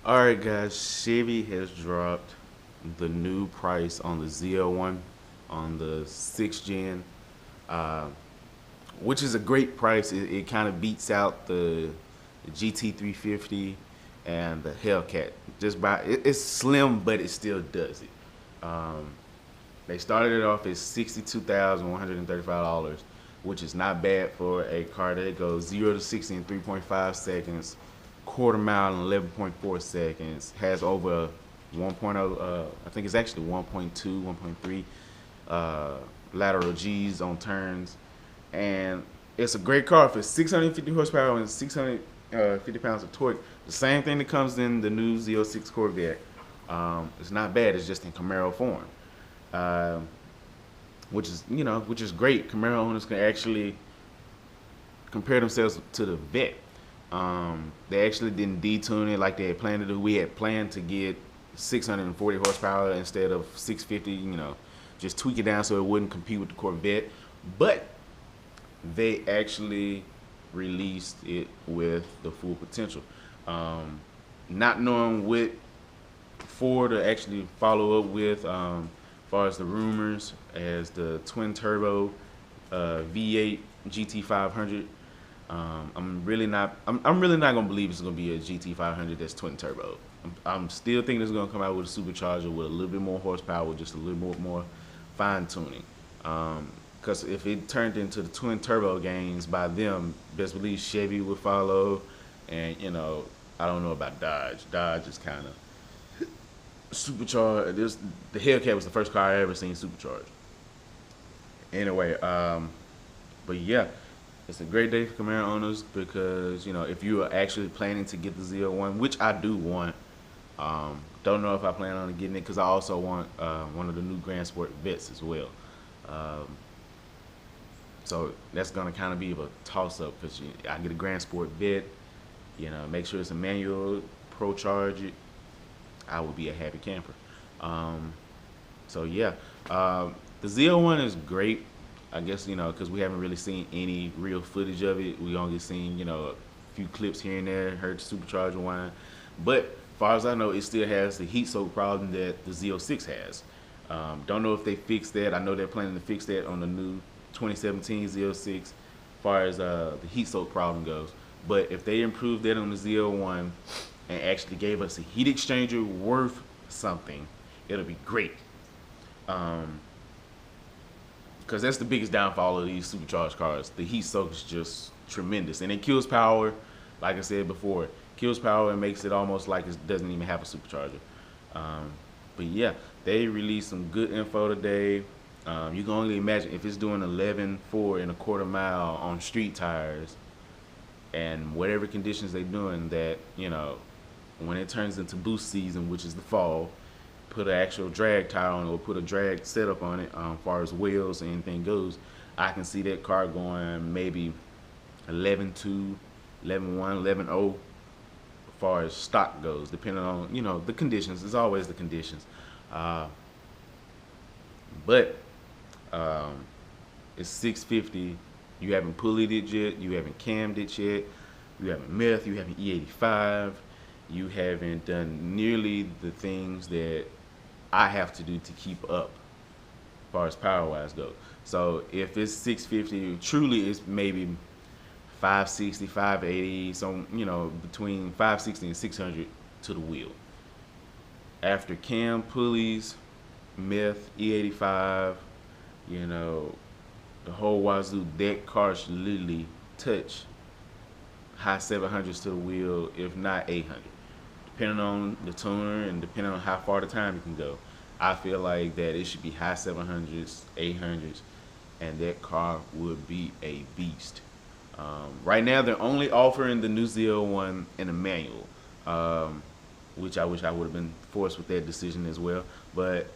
Alright guys, Chevy has dropped the new price on the Zl1 on the 6th gen, uh, which is a great price. It kind of beats out the GT350 and the Hellcat. It's slim, but it still does it. They started it off at $62,135, which is not bad for a car that goes 0 to 60 in 3.5 seconds, quarter mile in 11.4 seconds, has over 1.0, I think it's actually 1.2, 1.3 lateral G's on turns. And it's a great car for 650 horsepower and 650 pounds of torque. The same thing that comes in the new Z06 Corvette. It's not bad. It's just in Camaro form. Uh, which is great. Camaro owners can actually compare themselves to the vet. They actually didn't detune it like they had planned to do. We had planned to get 640 horsepower instead of 650. Just tweak it down so it wouldn't compete with the Corvette. But they actually released it with the full potential. Not knowing what Ford to actually follow up with, as far as the rumors, as the twin turbo V8 GT500. I'm really not. I'm really not gonna believe it's gonna be a GT500 that's twin turbo. I'm still thinking it's gonna come out with a supercharger with a little bit more horsepower, with just a little more fine tuning. Because if it turned into the twin turbo gains by them, best believe Chevy would follow. And I don't know about Dodge. Dodge is kind of supercharged. The Hellcat was the first car I ever seen supercharged. Anyway, but yeah, it's a great day for Camaro owners because if you are actually planning to get the Zl1, which I do want, don't know if I plan on getting it because I also want one of the new Grand Sport Vets as well. Um, so that's gonna kind of be a toss up because I get a Grand Sport Vet, make sure it's a manual, pro charge it. I would be a happy camper. Um, so yeah, the Zl1 is great. I guess because we haven't really seen any real footage of it. We only seen a few clips here and there, heard the supercharger whine. But as far as I know, it still has the heat soak problem that the Z06 has. Don't know if they fixed that. I know they're planning to fix that on the new 2017 Z06 as far as the heat soak problem goes. But if they improve that on the Zl1 and actually gave us a heat exchanger worth something, it'll be great. Because that's the biggest downfall of these supercharged cars. The heat soak is just tremendous, and it kills power. Like I said before, kills power and makes it almost like it doesn't even have a supercharger. Um, but yeah, they released some good info today. You can only imagine if it's doing 11.4 in a quarter mile on street tires, and whatever conditions they're doing, that when it turns into boost season, which is the fall, put an actual drag tire on it or put a drag setup on it, as far as wheels and anything goes, I can see that car going maybe 11.2, 11.1, 11.0 as far as stock goes, depending on the conditions. It's always the conditions, but um, it's 650. You haven't pulleyed it yet. You haven't cammed it yet. You haven't meth. You haven't E85. You haven't done nearly the things that I have to do to keep up as far as power wise goes. So if it's 650, truly it's maybe 560, 580, so between 560 and 600 to the wheel. After cam, pulleys, meth, E85, the whole wazoo, that car should literally touch high 700s to the wheel, if not 800. Depending on the tuner and depending on how far the time you can go. I feel like that it should be high 700s, 800s, and that car would be a beast. Right now, they're only offering the new Zl1 in a manual, which I wish I would have been forced with that decision as well. But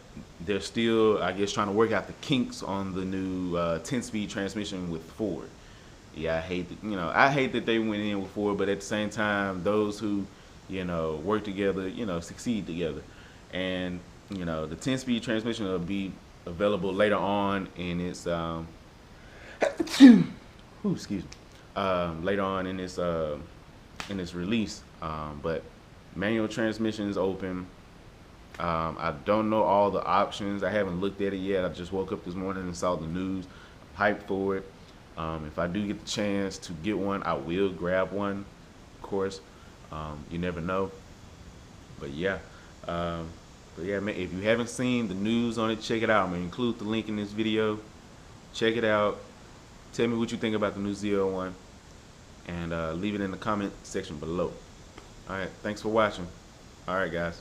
they're still, I guess, trying to work out the kinks on the new 10-speed transmission with Ford. Yeah, I hate that they went in with Ford, but at the same time, those who work together, succeed together. And the 10-speed transmission will be available later on in its excuse me, later on in its release. But Manual transmission is open. I don't know all the options. I haven't looked at it yet. I just woke up this morning and saw the news. I'm hyped for it. If I do get the chance to get one, I will grab one, of course. You never know. But yeah. Man, if you haven't seen the news on it, check it out. I'm going to include the link in this video. Check it out. Tell me what you think about the new Zl1. And leave it in the comment section below. Alright, thanks for watching. Alright, guys.